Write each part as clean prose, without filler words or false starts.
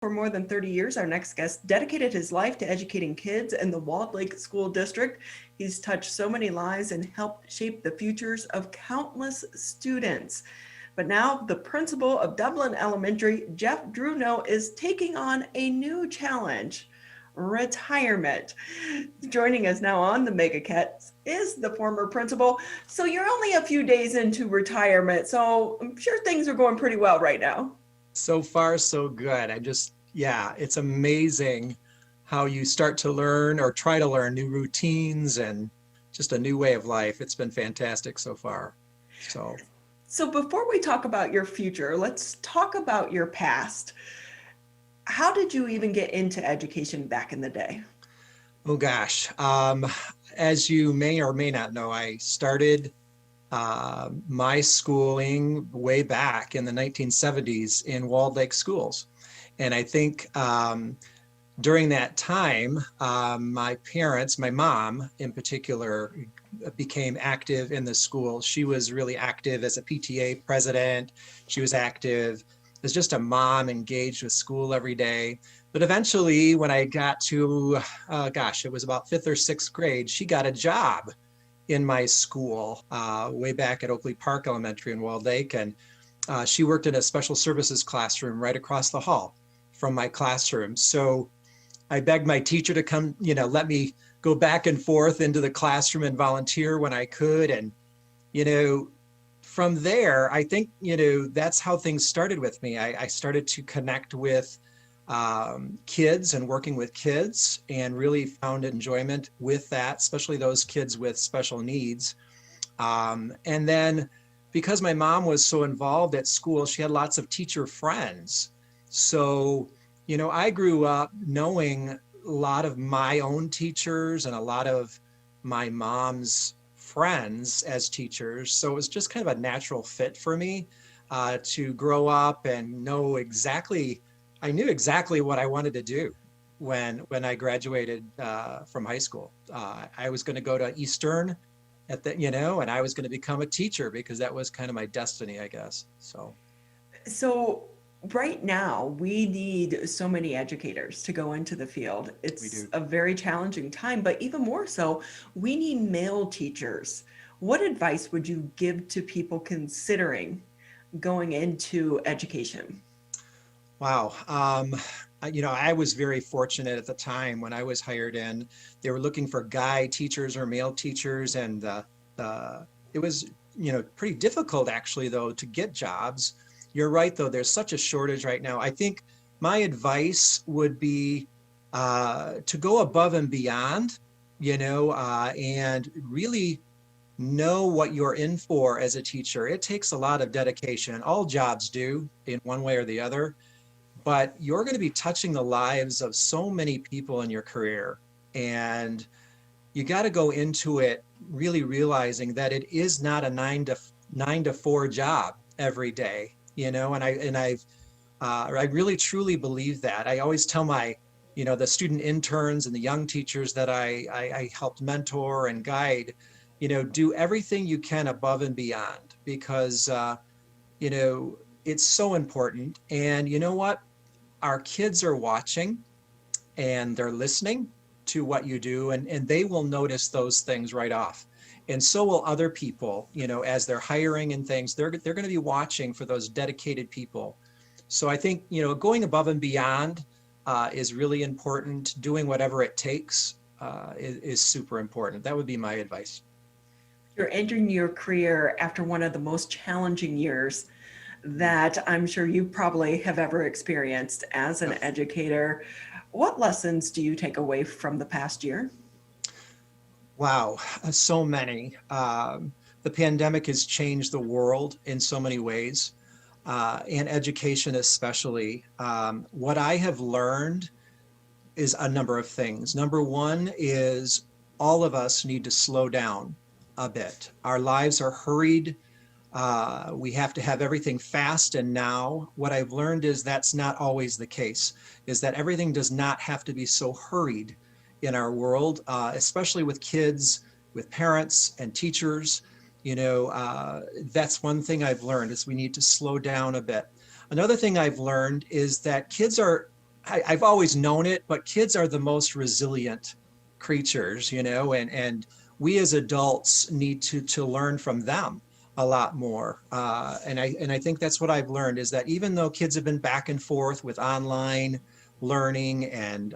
For more than 30 years, our next guest dedicated his life to educating kids in the Walled Lake School District. He's touched so many lives and helped shape the futures of countless students. But now the principal of Dublin Elementary, Jeff Drewno, is taking on a new challenge: retirement. Joining us now on the MegaCats is the former principal. So you're only a few days into retirement, so I'm sure things are going pretty well right now. So far, so good. It's amazing how you start to learn or try to learn new routines and just a new way of life. It's been fantastic so far. So before we talk about your future, let's talk about your past. How did you even get into education back in the day? Oh gosh. As you may or may not know, I started my schooling way back in the 1970s in Walled Lake schools. And I think during that time, my parents, my mom in particular, became active in the school. She was really active as a PTA president. She was active as just a mom, engaged with school every day. But eventually, when I got to, it was about 5th or 6th grade, she got a job in my school way back at Oakley Park Elementary in Walled Lake. And she worked in a special services classroom right across the hall from my classroom. So I begged my teacher to come, let me go back and forth into the classroom and volunteer when I could. And, from there, I think, that's how things started with me. I started to connect with kids and working with kids, and really found enjoyment with that, especially those kids with special needs. And then because my mom was so involved at school, she had lots of teacher friends. So, I grew up knowing a lot of my own teachers and a lot of my mom's friends as teachers. So it was just kind of a natural fit for me to grow up and I knew exactly what I wanted to do when I graduated from high school. I was going to go to Eastern and I was going to become a teacher because that was kind of my destiny, I guess. So right now, we need so many educators to go into the field. It's a very challenging time, but even more so, we need male teachers. What advice would you give to people considering going into education? Wow. I was very fortunate at the time when I was hired in. They were looking for guy teachers or male teachers, and it was, pretty difficult actually, though, to get jobs. You're right, though, there's such a shortage right now. I think my advice would be to go above and beyond, and really know what you're in for as a teacher. It takes a lot of dedication. All jobs do in one way or the other, but you're going to be touching the lives of so many people in your career. And you got to go into it really realizing that it is not a 9 to 4 job every day, and I really truly believe that. I always tell my, the student interns and the young teachers that I helped mentor and guide, do everything you can above and beyond, because, it's so important. And you know what? Our kids are watching and they're listening to what you do, and they will notice those things right off. And so will other people, as they're hiring and things, they're going to be watching for those dedicated people. So I think, going above and beyond is really important. Doing whatever it takes is super important. That would be my advice. You're entering your career after one of the most challenging years that I'm sure you probably have ever experienced as an educator. What lessons do you take away from the past year? Wow, so many. The pandemic has changed the world in so many ways, and education especially. What I have learned is a number of things. Number one is all of us need to slow down a bit. Our lives are hurried. We have to have everything fast and now. What I've learned is that's not always the case, is that everything does not have to be so hurried in our world, especially with kids, with parents and teachers. That's one thing I've learned, is we need to slow down a bit. Another thing I've learned is that kids are I've always known it, but kids are the most resilient creatures, and we as adults need to learn from them a lot more. And I think that's what I've learned is that even though kids have been back and forth with online learning and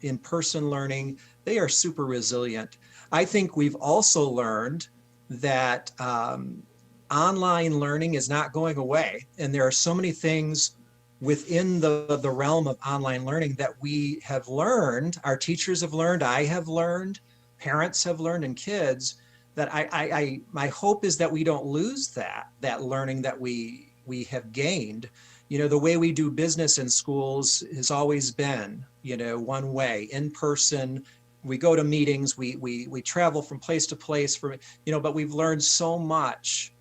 in-person learning, they are super resilient. I think we've also learned that online learning is not going away, and there are so many things within the realm of online learning that we have learned, our teachers have learned, I have learned, parents have learned, and kids, that my hope is that we don't lose that learning that we have gained. The way we do business in schools has always been, one way, in person. We go to meetings, we travel from place to place, but we've learned so much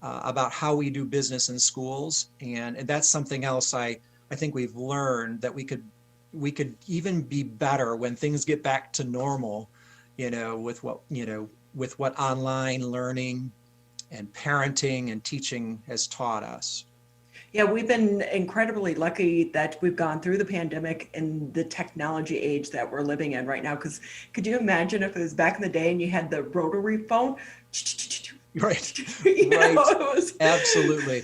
about how we do business in schools, and that's something else I think we've learned, that we could even be better when things get back to normal, with what online learning and parenting and teaching has taught us. Yeah, we've been incredibly lucky that we've gone through the pandemic and the technology age that we're living in right now. Because could you imagine if it was back in the day and you had the rotary phone? Right, Right. right, absolutely.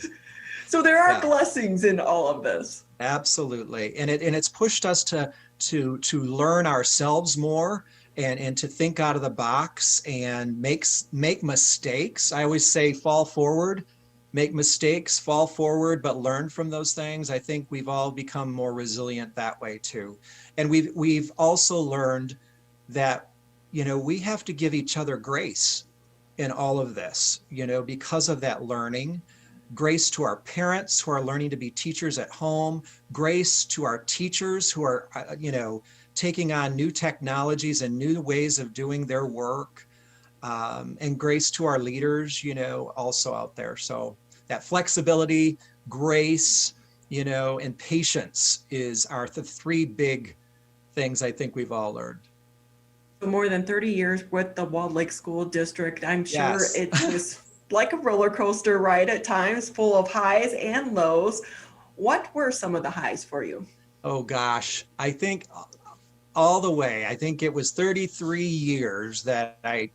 So there are Yeah, blessings in all of this. absolutely. And it's pushed us to learn ourselves more, and to think out of the box and make mistakes. I always say fall forward, make mistakes, fall forward, but learn from those things. I think we've all become more resilient that way too. And we've also learned that, we have to give each other grace in all of this, because of that learning. Grace to our parents who are learning to be teachers at home, grace to our teachers who are, taking on new technologies and new ways of doing their work, and grace to our leaders, also out there. So that flexibility, grace, and patience are the three big things I think we've all learned. For more than 30 years with the Walled Lake School District, I'm sure Yes. it was like a roller coaster ride at times, full of highs and lows. What were some of the highs for you? Oh gosh, I think all the way, I think it was 33 years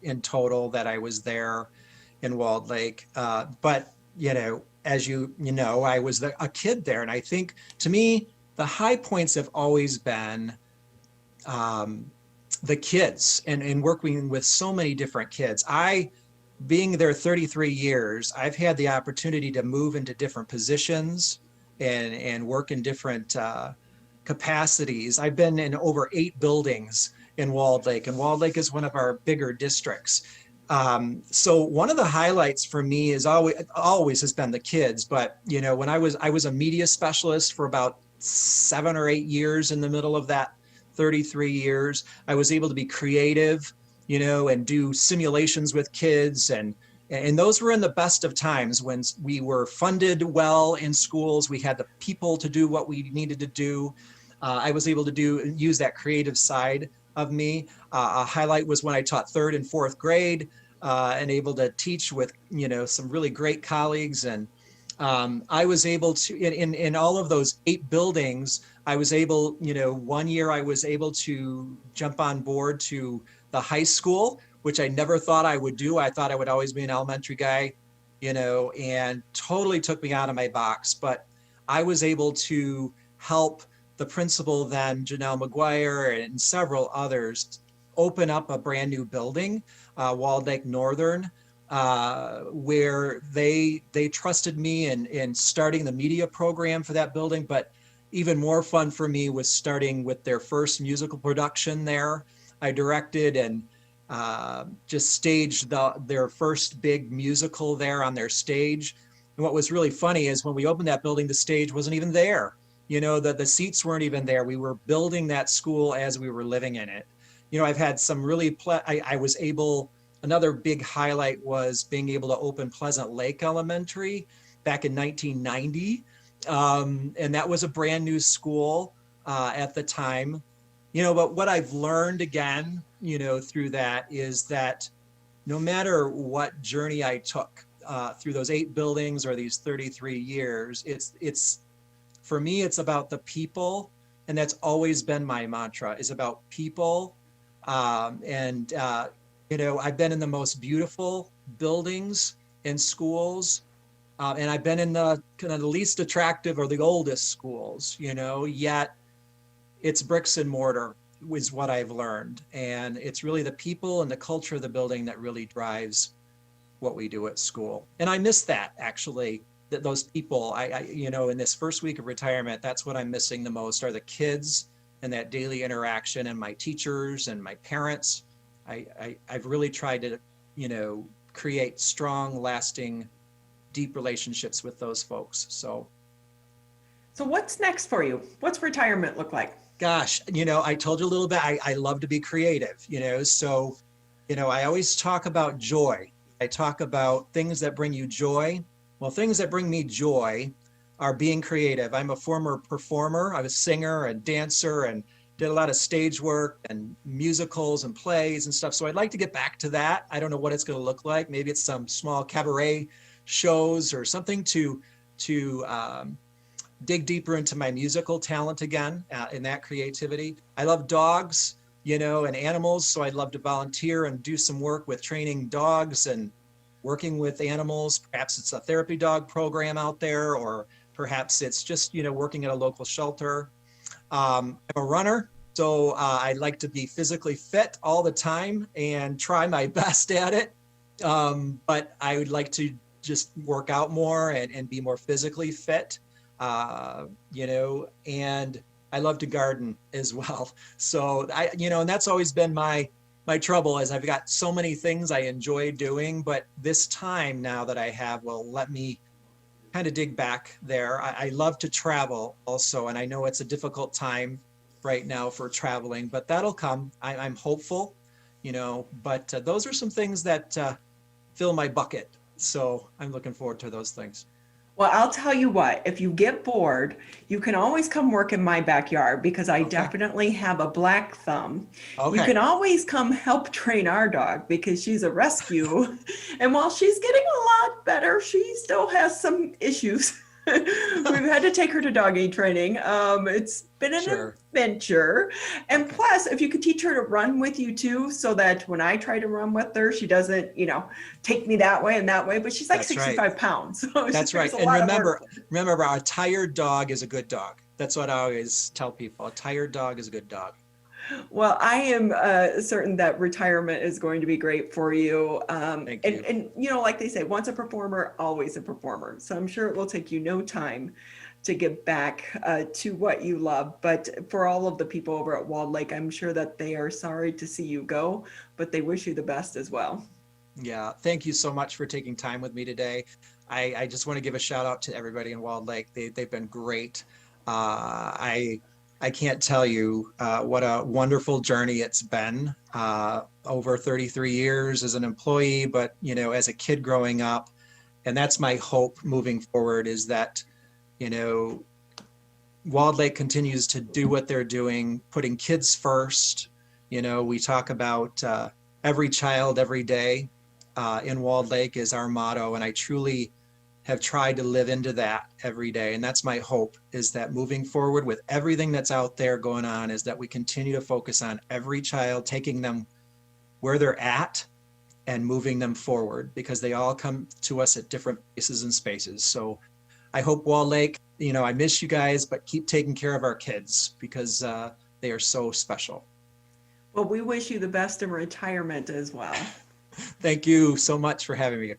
in total that I was there in Walled Lake. But, as I was a kid there. And I think, to me, the high points have always been um, the kids, and working with so many different kids. Being there 33 years, I've had the opportunity to move into different positions and work in different capacities. I've been in over 8 buildings in Walled Lake, and Walled Lake is one of our bigger districts. So one of the highlights for me is always has been the kids. But when I was a media specialist for about 7 or 8 years. In the middle of that 33 years, I was able to be creative, and do simulations with kids, and those were in the best of times when we were funded well in schools. We had the people to do what we needed to do. I was able to use that creative side of me. A highlight was when I taught 3rd and 4th grade, and able to teach with some really great colleagues. And I was able to, in all of those 8 buildings, I was able, one year I was able to jump on board to the high school, which I never thought I would do. I thought I would always be an elementary guy, and totally took me out of my box. But I was able to help the principal then, Janelle McGuire, and several others open up a brand new building, Walled Lake Northern, where they trusted me in starting the media program for that building. But even more fun for me was starting with their first musical production there. I directed and just staged their first big musical there on their stage. And what was really funny is when we opened that building, the stage wasn't even there. The seats weren't even there. We were building that school as we were living in it. I've had some really, I was able, another big highlight was being able to open Pleasant Lake Elementary back in 1990. And that was a brand new school at the time. But what I've learned again, through that is that no matter what journey I took through those 8 buildings or these 33 years, it's for me, it's about the people And that's always been my mantra, is about people. And I've been in the most beautiful buildings in schools. And I've been in the kind of the least attractive or the oldest schools, yet it's bricks and mortar is what I've learned. And it's really the people and the culture of the building that really drives what we do at school. And I miss that, actually, that those people, in this first week of retirement, that's what I'm missing the most, are the kids and that daily interaction, and my teachers and my parents. I've really tried to, create strong, lasting, deep relationships with those folks. So what's next for you? What's retirement look like? Gosh, I told you a little bit, I love to be creative, so, I always talk about joy. I talk about things that bring you joy. Well, things that bring me joy are being creative. I'm a former performer. I was a singer and dancer and did a lot of stage work and musicals and plays and stuff. So I'd like to get back to that. I don't know what it's going to look like. Maybe it's some small cabaret shows or something to dig deeper into my musical talent again, in that creativity. I love dogs, and animals. So I'd love to volunteer and do some work with training dogs and working with animals. Perhaps it's a therapy dog program out there, or perhaps it's just, working at a local shelter. I'm a runner, so I like to be physically fit all the time and try my best at it. But I would like to just work out more and be more physically fit. And I love to garden as well. So and that's always been my trouble, is I've got so many things I enjoy doing, but this time now that I have will let me kind of dig back there. I love to travel also, and I know it's a difficult time right now for traveling, but that'll come. I'm hopeful, but those are some things that fill my bucket. So I'm looking forward to those things. Well, I'll tell you what, if you get bored, you can always come work in my backyard, because I Okay. definitely have a black thumb. You Okay. can always come help train our dog, because she's a rescue. And while she's getting a lot better, she still has some issues. We've had to take her to doggy training. It's been an Sure. adventure. And Okay. plus, if you could teach her to run with you too, so that when I try to run with her, she doesn't, take me that way and that way. But she's like That's right. 65 pounds. So That's right. there's a And lot of work. remember, a tired dog is a good dog. That's what I always tell people. A tired dog is a good dog. Well, I am certain that retirement is going to be great for you. Thank you. And like they say, once a performer, always a performer. So I'm sure it will take you no time to get back to what you love. But for all of the people over at Walled Lake, I'm sure that they are sorry to see you go, but they wish you the best as well. Yeah. Thank you so much for taking time with me today. I just want to give a shout out to everybody in Walled Lake. They've been great. I can't tell you what a wonderful journey it's been, over 33 years as an employee, but as a kid growing up. And that's my hope moving forward, is that Walled Lake continues to do what they're doing, putting kids first. We talk about every child every day in Walled Lake is our motto, and I truly have tried to live into that every day. And that's my hope, is that moving forward with everything that's out there going on, is that we continue to focus on every child, taking them where they're at and moving them forward, because they all come to us at different places and spaces. So I hope Walled Lake, I miss you guys, but keep taking care of our kids, because they are so special. Well, we wish you the best in retirement as well. Thank you so much for having me.